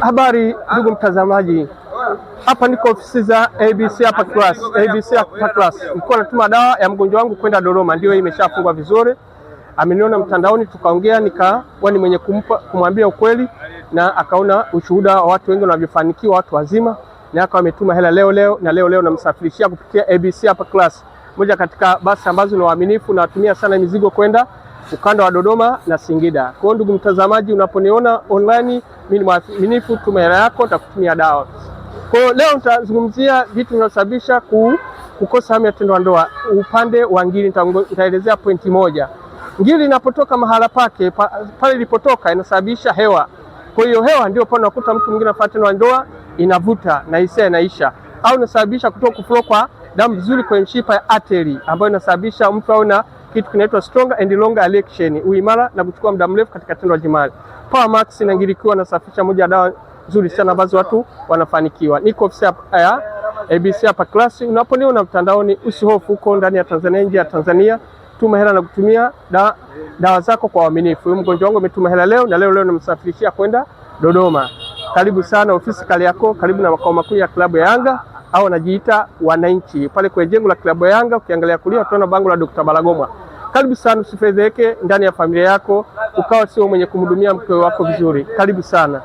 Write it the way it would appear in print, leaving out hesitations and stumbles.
Habari ndugu mtazamaji, hapa niko ofisi za ABC hapa Class. ABC hapa Class. Nilikuwa natuma dawa ya mgonjwa wangu kwenda Dodoma, ndio imeshafungwa vizuri. Ameniona mtandaoni, tukaongea, nikawa ni mwenye kumwambia ukweli, na akaona ushuhuda wa watu wengi wanavyofanikiwa, watu wazima, na akawa ametuma hela leo namsafirishia kupitia ABC hapa Class, moja katika basi ambazo ni waaminifu na watumia sana mizigo kwenda ukanda wa Dodoma na Singida. Kwa hiyo ndugu mtazamaji, unaponiona online, mimi ni mwaminifu, tuma hela yako, nitakutumia dawa. Kwa hiyo leo nitazungumzia vitu vinavyosababisha kukosa hamu ya tendo la ndoa. Upande wa ngiri nitaelezea pointi moja. Ngiri inapotoka mahala pake, pale ilipotoka inasababisha hewa. Kwa hiyo hewa ndio pale unakuta mtu mwingine anafanya tendo la ndoa inavuta na hisia inaisha, au inasababisha kutoka kuflow kwa damu vizuri kwenye mshipa ya artery, ambayo inasababisha mtu awe na kitu kinaitwa stronger and longer erection, uimara na kuchukua muda mrefu katika tendo la jima'i. Power Max na ngiri kiwa nasafisha, moja ya dawa nzuri sana ambazo watu wanafanikiwa. Niko ofisi ya ABC hapa Class. Unaponiona mtandaoni, usihofu, uko ndani ya Tanzania, nje ya Tanzania, tuma hela na kutumia dawa zako kwa uaminifu. Huyu mgonjwa wangu ametuma hela leo, na leo namsafirishia kwenda Dodoma. Karibu sana ofisi Kariakoo, karibu na makao makuu ya klabu ya Yanga, au anajiita Wananchi. Pale kwenye jengo la klabu ya Yanga, ukiangalia kulia utaona bango la Dr. Balagomwa. Karibu sana, usifedheke ndani ya familia yako, ukawa sio mwenye kumhudumia mke wako vizuri. Karibu sana.